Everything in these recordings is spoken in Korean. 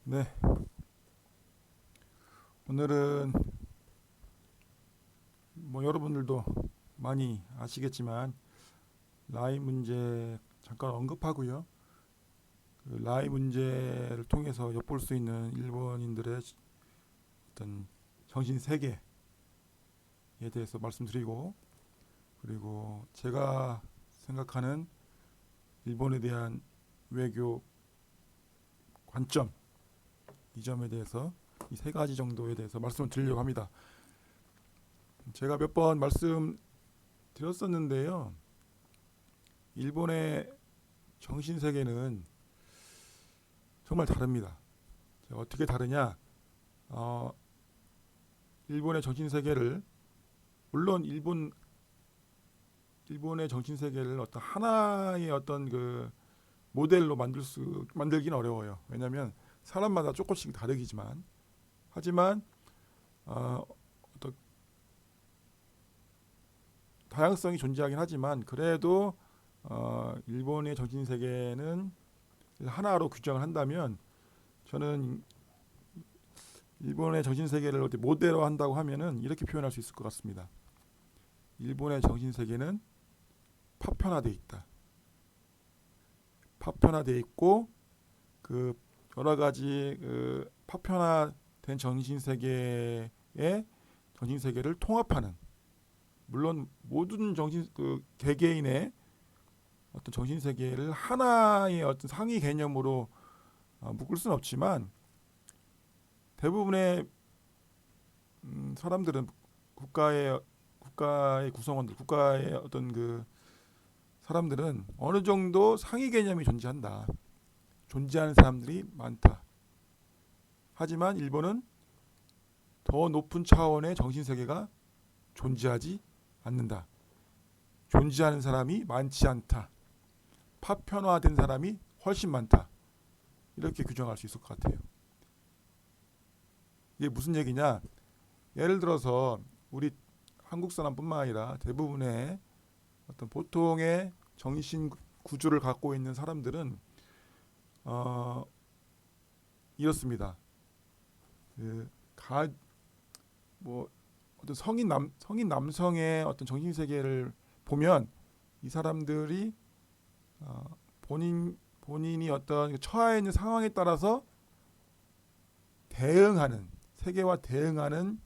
네, 오늘은 여러분들도 많이 아시겠지만 라이 문제 잠깐 언급하고요. 그 라이 문제를 통해서 엿볼 수 있는 일본인들의 어떤 정신 세계에 대해서 말씀드리고, 그리고 제가 생각하는 일본에 대한 외교 관점, 이 점에 대해서 이 세 가지 정도에 대해서 말씀을 드리려고 합니다. 제가 몇 번 말씀드렸었는데요. 일본의 정신 세계는 정말 다릅니다. 어떻게 다르냐? 어, 일본의 정신 세계를, 물론 일본의 정신 세계를 어떤 하나의 어떤 그 모델로 만들기는 어려워요. 왜냐하면 사람마다 조금씩 다르기지만, 하지만 어떤 다양성이 존재하긴 하지만, 그래도 일본의 정신 세계는 하나로 규정을 한다면, 저는 일본의 정신 세계를 어떻게 모델로 한다고 하면은 이렇게 표현할 수 있을 것 같습니다. 일본의 정신 세계는 파편화돼 있다. 파편화돼 있고, 그 여러 가지 그 파편화된 정신 세계의 정신 세계를 통합하는, 물론 모든 개개인의 어떤 정신 세계를 하나의 어떤 상위 개념으로 묶을 수는 없지만, 대부분의 사람들은 국가의 구성원들, 국가의 어떤 그 사람들은 어느 정도 상위 개념이 존재한다. 존재하는 사람들이 많다. 하지만 일본은 더 높은 차원의 정신 세계가 존재하지 않는다. 존재하는 사람이 많지 않다. 파편화된 사람이 훨씬 많다. 이렇게 규정할 수 있을 것 같아요. 이게 무슨 얘기냐? 예를 들어서 우리 한국 사람뿐만 아니라 대부분의 어떤 보통의 정신 구조를 갖고 있는 사람들은 어, 이렇습니다. 그 가, 뭐 어떤 성인 남성의 어떤 정신 세계를 보면, 이 사람들이 본인이 어떤 처해 있는 상황에 따라서 대응하는, 세계와 대응하는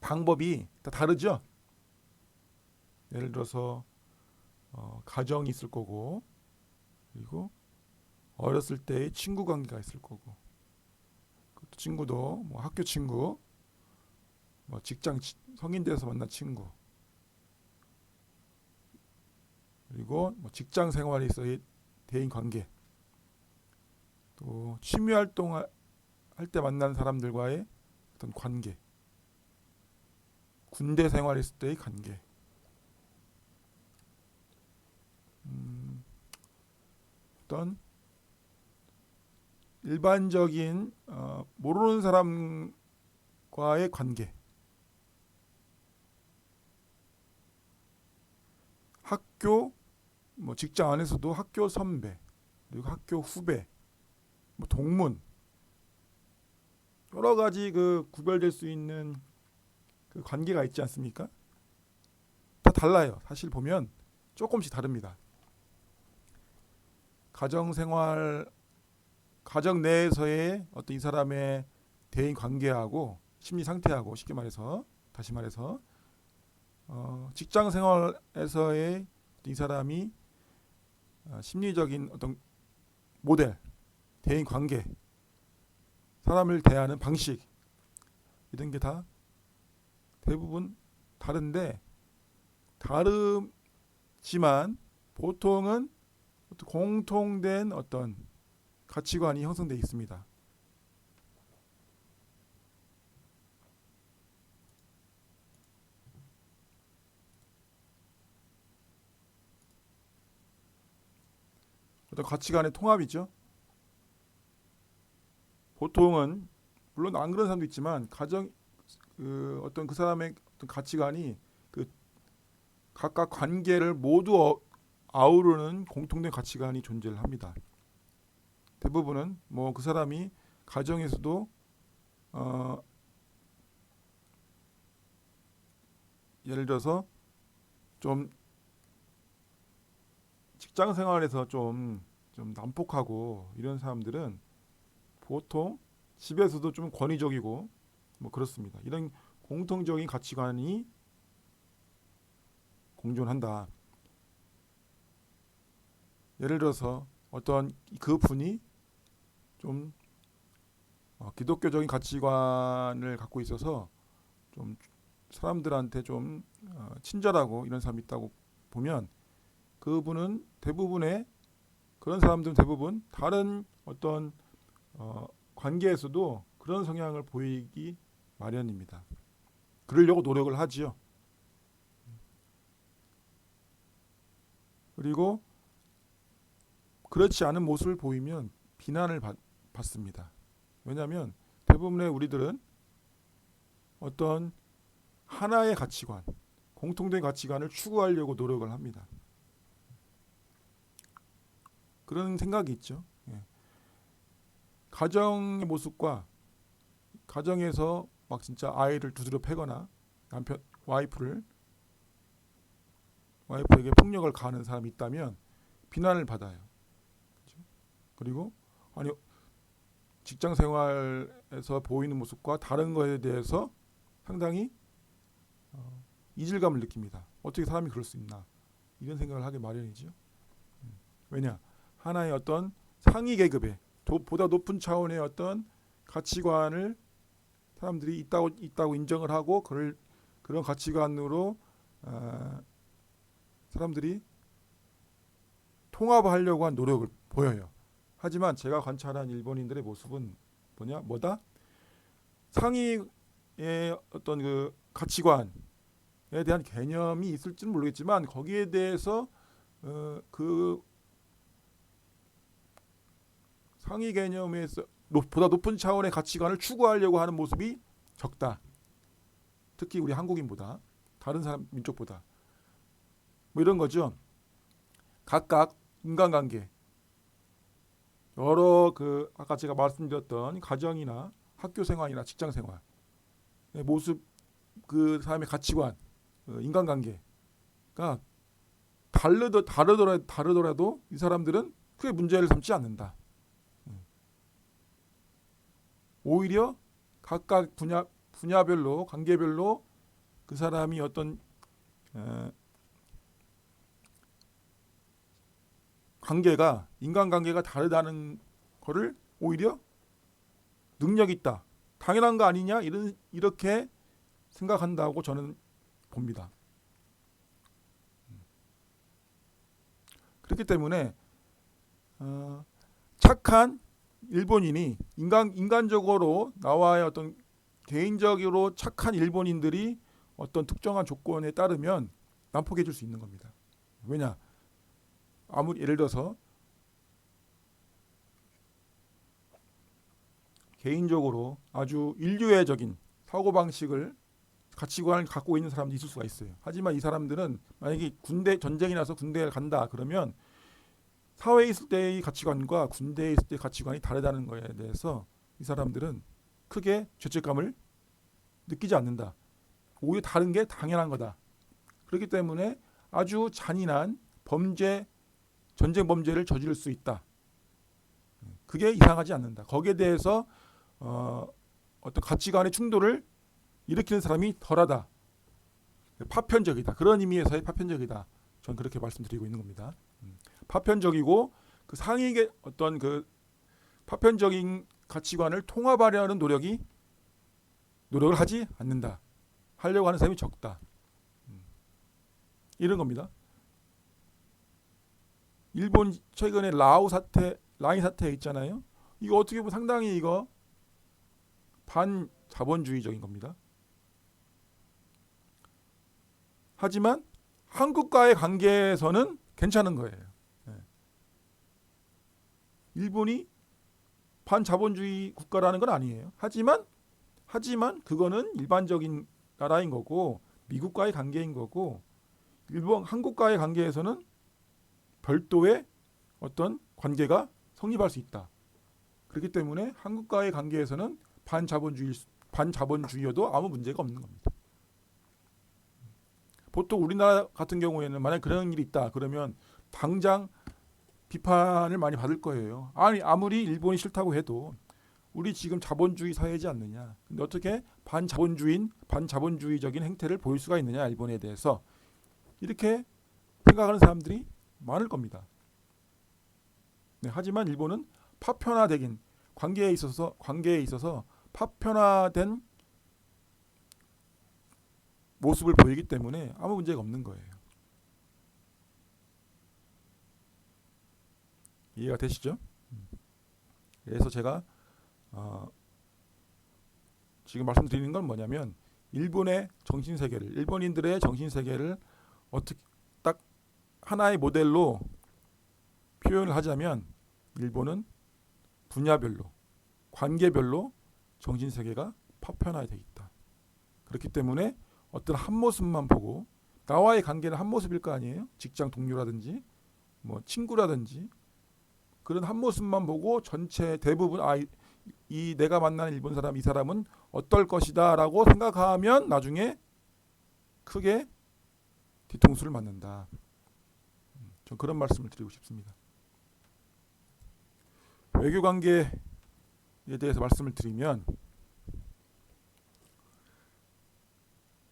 방법이 다 다르죠. 예를 들어서 가정이 있을 거고, 그리고 어렸을 때의 친구 관계가 있을 거고, 그 친구도 뭐 학교 친구, 뭐 성인 돼서 만난 친구, 그리고 뭐 직장 생활에 있어의 대인 관계, 또 취미 활동할 때 만난 사람들과의 어떤 관계, 군대 생활했을 때의 관계, 어떤 일반적인 모르는 사람과의 관계, 학교, 뭐 직장 안에서도 학교 선배, 그리고 학교 후배, 뭐 동문, 여러 가지 그 구별될 수 있는 그 관계가 있지 않습니까? 다 달라요. 사실 보면 조금씩 다릅니다. 가정 내에서의 어떤 이 사람의 대인 관계하고 심리 상태하고, 쉽게 말해서, 다시 말해서 직장 생활에서의 이 사람이 심리적인 어떤 모델, 대인 관계, 사람을 대하는 방식, 이런 게 다 대부분 다른데, 다르지만 보통은 공통된 어떤 가치관이 형성되어 있습니다. 어떤 가치관의 통합이죠. 보통은, 물론 안 그런 사람도 있지만, 어떤 그 사람의 어떤 가치관이 그 각각 관계를 모두 아우르는 공통된 가치관이 존재를 합니다. 대부분은 뭐 그 사람이 가정에서도 예를 들어서 좀 직장 생활에서 좀 난폭하고 이런 사람들은 보통 집에서도 좀 권위적이고 뭐 그렇습니다. 이런 공통적인 가치관이 공존한다. 예를 들어서 어떤 그 분이 좀 기독교적인 가치관을 갖고 있어서 좀 사람들한테 좀 친절하고 이런 사람이 있다고 보면 그분은 대부분의 그런 사람들은 대부분 다른 어떤 관계에서도 그런 성향을 보이기 마련입니다. 그러려고 노력을 하지요. 그리고 그렇지 않은 모습을 보이면 비난을 받습니다. 왜냐하면 대부분의 우리들은 어떤 하나의 가치관, 공통된 가치관을 추구하려고 노력을 합니다. 그런 생각이 있죠. 예. 가정의 모습과 가정에서 막 진짜 아이를 두드려 패거나 남편 와이프에게 폭력을 가하는 사람이 있다면 비난을 받아요. 그렇죠? 그리고 아니 직장 생활에서 보이는 모습과 다른 것에 대해서 상당히 이질감을 느낍니다. 어떻게 사람이 그럴 수 있나 이런 생각을 하게 마련이죠. 왜냐 하나의 어떤 상위 계급의 보다 높은 차원의 어떤 가치관을 사람들이 있다고 인정을 하고 그런 가치관으로 사람들이 통합하려고 한 노력을 보여요. 하지만 제가 관찰한 일본인들의 모습은 뭐다? 상위의 어떤 그 가치관에 대한 개념이 있을지는 모르겠지만 거기에 대해서 그 상위 개념에서 보다 높은 차원의 가치관을 추구하려고 하는 모습이 적다. 특히 우리 한국인보다 다른 사람 민족보다 뭐 이런 거죠. 각각 인간관계 여러 그 아까 제가 말씀드렸던 가정이나 학교 생활이나 직장 생활 모습 그 사람의 가치관 인간관계가 다르더라도 이 사람들은 크게 문제를 삼지 않는다. 오히려 각각 분야별로 관계별로 그 사람이 어떤 인간관계가 다르다는 거를 오히려 능력 있다. 당연한 거 아니냐 이렇게 생각한다고 저는 봅니다. 그렇기 때문에 착한 일본인이 인간적으로 나와의 어떤 개인적으로 착한 일본인들이 어떤 특정한 조건에 따르면 난폭해질 수 있는 겁니다. 왜냐? 아무리 예를 들어서 개인적으로 아주 인류애적인 사고방식을 가치관을 갖고 있는 사람도 있을 수가 있어요. 하지만 이 사람들은 만약에 전쟁이 나서 군대에 간다 그러면 사회에 있을 때의 가치관과 군대에 있을 때의 가치관이 다르다는 것에 대해서 이 사람들은 크게 죄책감을 느끼지 않는다. 오히려 다른 게 당연한 거다. 그렇기 때문에 아주 잔인한 전쟁 범죄를 저지를 수 있다. 그게 이상하지 않는다. 거기에 대해서 어떤 가치관의 충돌을 일으키는 사람이 덜하다. 파편적이다. 그런 의미에서의 파편적이다. 전 그렇게 말씀드리고 있는 겁니다. 파편적이고 그 상위의 어떤 그 파편적인 가치관을 통합하려는 노력을 하지 않는다. 하려고 하는 사람이 적다. 이런 겁니다. 일본 최근에 라인 사태 있잖아요. 이거 어떻게 보면 상당히 이거 반자본주의적인 겁니다. 하지만 한국과의 관계에서는 괜찮은 거예요. 일본이 반자본주의 국가라는 건 아니에요. 하지만 그거는 일반적인 나라인 거고 미국과의 관계인 거고 한국과의 관계에서는 별도의 어떤 관계가 성립할 수 있다. 그렇기 때문에 한국과의 관계에서는 반자본주의여도 아무 문제가 없는 겁니다. 보통 우리나라 같은 경우에는 만약 그런 일이 있다 그러면 당장 비판을 많이 받을 거예요. 아니 아무리 일본이 싫다고 해도 우리 지금 자본주의 사회지 않느냐. 근데 어떻게 반자본주의적인 행태를 보일 수가 있느냐 일본에 대해서 이렇게 생각하는 사람들이 많을 겁니다. 네, 하지만 일본은 파편화되긴 관계에 있어서 파편화된 모습을 보이기 때문에 아무 문제가 없는 거예요. 이해가 되시죠? 그래서 제가 지금 말씀드리는 건 뭐냐면 일본인들의 정신세계를 어떻게 딱 하나의 모델로 표현을 하자면 일본은 분야별로 관계별로 정신세계가 파편화되어 있다. 그렇기 때문에 어떤 한 모습만 보고 나와의 관계는 한 모습일 거 아니에요. 직장 동료라든지 뭐 친구라든지 그런 한 모습만 보고 전체 대부분 이 내가 만나는 일본 사람 이 사람은 어떨 것이다라고 생각하면 나중에 크게 뒤통수를 맞는다. 전 그런 말씀을 드리고 싶습니다. 외교관계에 대해서 말씀을 드리면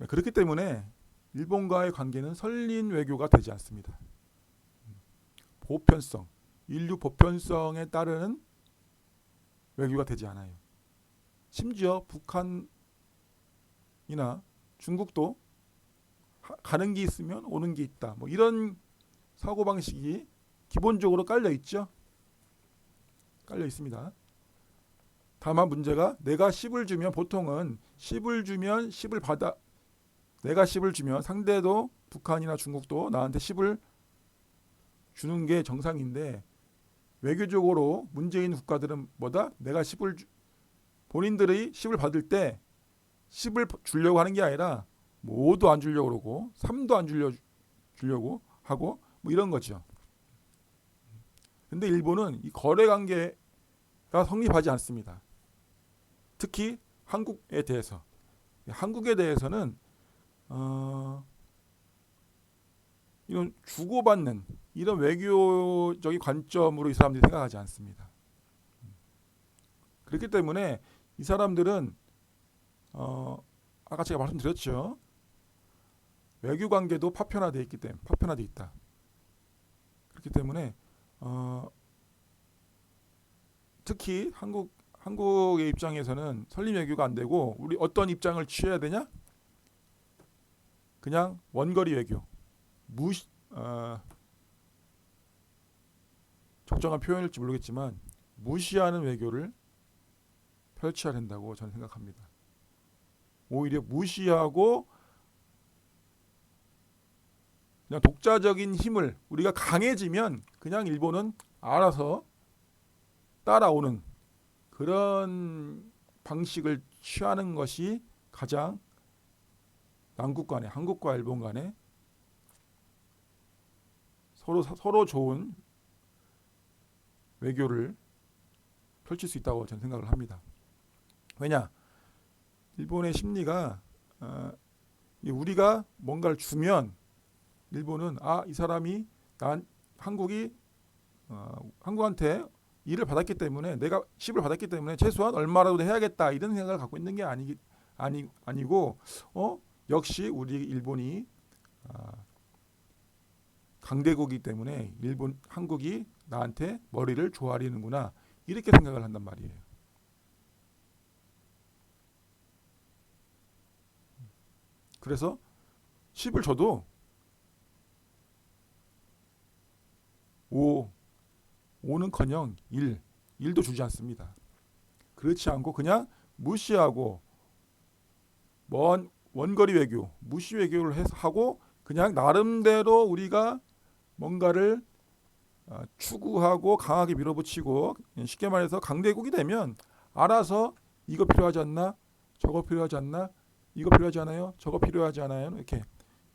그렇기 때문에 일본과의 관계는 설린 외교가 되지 않습니다. 보편성, 인류 보편성에 따르는 외교가 되지 않아요. 심지어 북한이나 중국도 가는 게 있으면 오는 게 있다. 뭐 이런 사고방식이 기본적으로 깔려 있죠. 깔려 있습니다. 다만 문제가 내가 10을 주면 보통은 10을 주면 10을 받아 내가 10을 주면 상대도 북한이나 중국도 나한테 10을 주는 게 정상인데 외교적으로 문제인 국가들은 뭐다? 내가 10을 본인들이 10을 받을 때 10을 주려고 하는 게 아니라 뭐 5도 안 주려고 그러고 3도 안 주려고 하고 뭐 이런 거죠. 근데 일본은 이 거래 관계가 성립하지 않습니다. 특히 한국에 대해서는 이런 주고받는 이런 외교적인 관점으로 이 사람들이 생각하지 않습니다. 그렇기 때문에 이 사람들은 아까 제가 말씀드렸죠. 외교 관계도 파편화되어 있다. 그렇기 때문에 특히 한국의 입장에서는 설립 외교가 안 되고 우리 어떤 입장을 취해야 되냐? 그냥 원거리 외교, 적정한 표현일지 모르겠지만 무시하는 외교를 펼쳐야 된다고 저는 생각합니다. 오히려 무시하고 그냥 독자적인 힘을 우리가 강해지면 그냥 일본은 알아서 따라오는 그런 방식을 취하는 것이 가장 남국 간에 한국과 일본 간에 서로 좋은 외교를 펼칠 수 있다고 저는 생각을 합니다. 왜냐? 일본의 심리가 우리가 뭔가를 주면 일본은 이 사람이 한국한테 일을 받았기 때문에 내가 10을 받았기 때문에 최소한 얼마라도 해야겠다 이런 생각을 갖고 있는 게 아니고 역시 우리 일본이 강대국이기 때문에 한국이 나한테 머리를 조아리는구나 이렇게 생각을 한단 말이에요. 그래서 10을 줘도 5는커녕 1도 주지 않습니다. 그렇지 않고 그냥 무시하고 원거리 외교, 무시 외교를 하고 그냥 나름대로 우리가 뭔가를 추구하고 강하게 밀어붙이고 쉽게 말해서 강대국이 되면 알아서 이거 필요하지 않나? 저거 필요하지 않나? 이거 필요하지 않아요? 저거 필요하지 않아요? 이렇게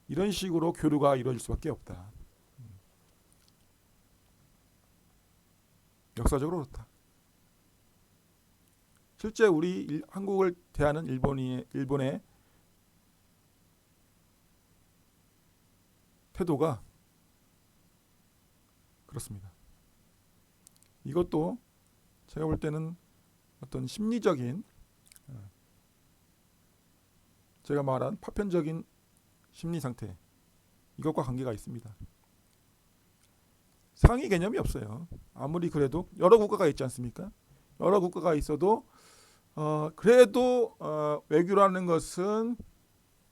이런 식으로 교류가 이루어질 수밖에 없다. 역사적으로 그렇다. 실제 우리 한국을 대하는 일본의 태도가 그렇습니다. 이것도 제가 볼 때는 어떤 심리적인, 제가 말한 파편적인 심리 상태, 이것과 관계가 있습니다. 상위 개념이 없어요. 아무리 그래도 여러 국가가 있지 않습니까? 여러 국가가 있어도 그래도 외교라는 것은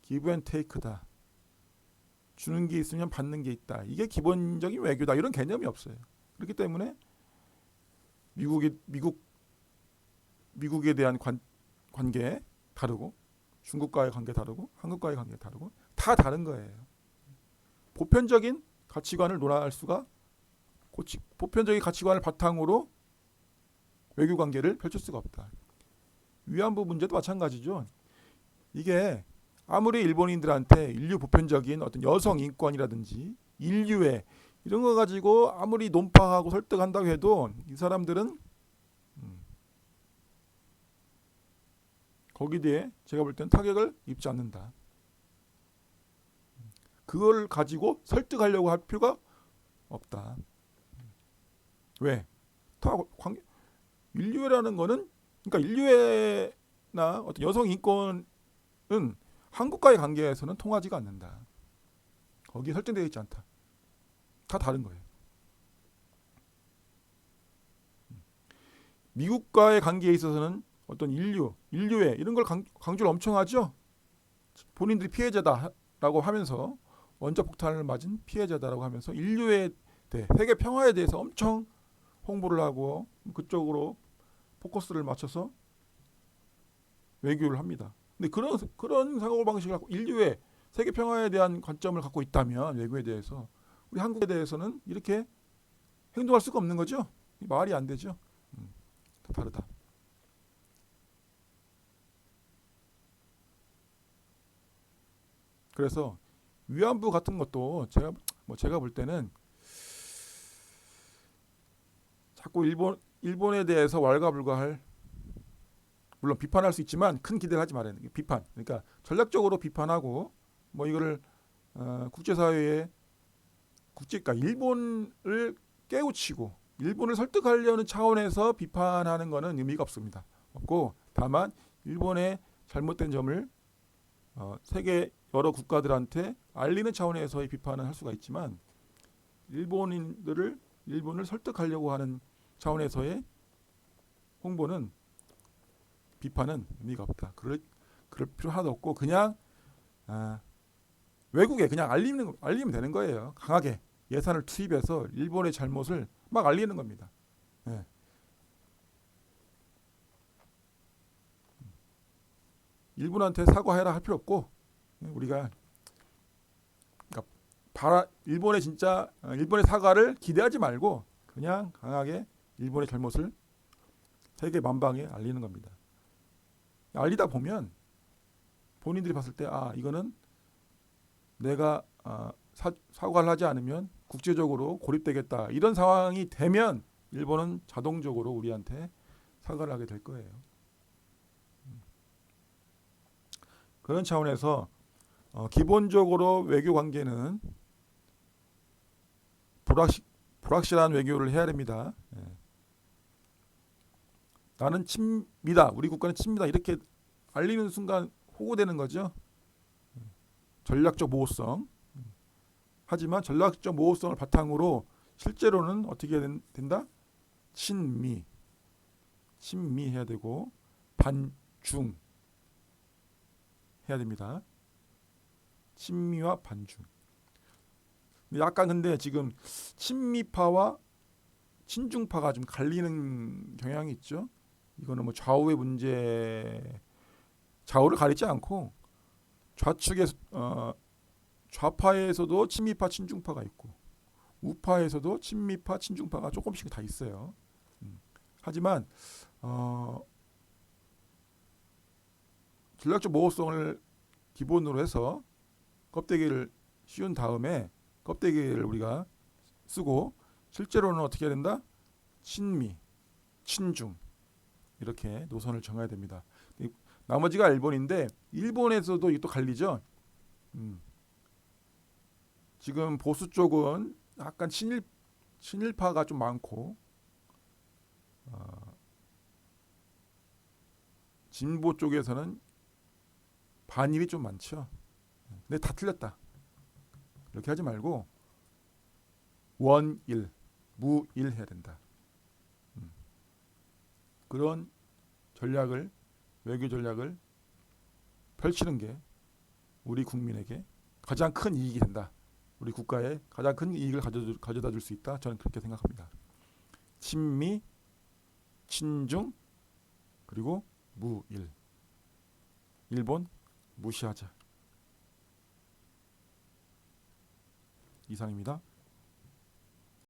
기브 앤 테이크다. 주는 게 있으면 받는 게 있다. 이게 기본적인 외교다. 이런 개념이 없어요. 그렇기 때문에 미국에 대한 관계 다르고, 중국과의 관계 다르고, 한국과의 관계 다르고, 다 다른 거예요. 보편적인 가치관을 논할 수가, 보편적인 가치관을 바탕으로 외교 관계를 펼칠 수가 없다. 위안부 문제도 마찬가지죠. 이게 아무리 일본인들한테 인류 보편적인 어떤 여성 인권이라든지 인류애 이런 거 가지고 아무리 논파하고 설득한다고 해도 이 사람들은 거기에 대해 제가 볼 때는 타격을 입지 않는다. 그걸 가지고 설득하려고 할 필요가 없다. 왜? 인류애라는 거는, 그러니까 인류애나 어떤 여성 인권은 한국과의 관계에서는 통하지가 않는다. 거기에 설정되어 있지 않다. 다 다른 거예요. 미국과의 관계에 있어서는 어떤 인류애 이런 걸 강조를 엄청 하죠. 본인들이 피해자다라고 하면서, 원자폭탄을 맞은 피해자다라고 하면서 인류에 대해, 세계 평화에 대해서 엄청 홍보를 하고 그쪽으로 포커스를 맞춰서 외교를 합니다. 근데 그런 사고방식을 갖고 인류의 세계 평화에 대한 관점을 갖고 있다면, 외교에 대해서 우리 한국에 대해서는 이렇게 행동할 수가 없는 거죠. 말이 안 되죠. 다 다르다. 그래서 위안부 같은 것도 제가 볼 때는 자꾸 일본에 대해서 왈가불가할, 물론 비판할 수 있지만 큰 기대를 하지 말아야 돼요. 비판. 그러니까 전략적으로 비판하고 이거를 국제사회에 그러니까 일본을 깨우치고 일본을 설득하려는 차원에서 비판하는 것은 의미가 없습니다. 없고, 다만 일본의 잘못된 점을 세계 여러 국가들한테 알리는 차원에서의 비판을 할 수가 있지만, 일본을 설득하려고 하는 차원에서의 홍보는, 비판은 의미가 없다. 그럴 필요 하나도 없고, 그냥 외국에 그냥 알리면 되는 거예요. 강하게 예산을 투입해서 일본의 잘못을 막 알리는 겁니다. 네. 일본한테 사과해라 할 필요 없고, 우리가 그러니까 일본의 사과를 기대하지 말고 그냥 강하게 일본의 잘못을 세계 만방에 알리는 겁니다. 알리다 보면 본인들이 봤을 때, 이거는 내가 사과를 하지 않으면 국제적으로 고립되겠다, 이런 상황이 되면 일본은 자동적으로 우리한테 사과를 하게 될 거예요. 그런 차원에서 기본적으로 외교 관계는 불확실한 외교를 해야 됩니다. 나는 친미다, 우리 국가는 친미다, 이렇게 알리는 순간 호구되는 거죠. 전략적 모호성. 하지만 전략적 모호성을 바탕으로 실제로는 어떻게 된다? 친미 해야 되고, 반중 해야 됩니다. 친미와 반중. 약간 근데 지금 친미파와 친중파가 좀 갈리는 경향이 있죠. 이거는 좌우의 문제, 좌우를 가리지 않고 좌파에서도 친미파 친중파가 있고, 우파에서도 친미파 친중파가 조금씩 다 있어요. 하지만 전략적 모호성을 기본으로 해서 껍데기를 씌운 다음에 껍데기를 우리가 쓰고, 실제로는 어떻게 해야 된다? 친미, 친중 이렇게 노선을 정해야 됩니다. 나머지가 일본인데 일본에서도 이게 또 갈리죠. 지금 보수 쪽은 약간 친일파가 좀 많고 진보 쪽에서는 반일이 좀 많죠. 근데 다 틀렸다. 이렇게 하지 말고 원일, 무일 해야 된다. 그런 전략을 외교 전략을 펼치는 게 우리 국민에게 가장 큰 이익이 된다. 우리 국가에 가장 큰 이익을 가져다 줄 수 있다. 저는 그렇게 생각합니다. 친미, 친중, 그리고 무일. 일본 무시하자. 이상입니다.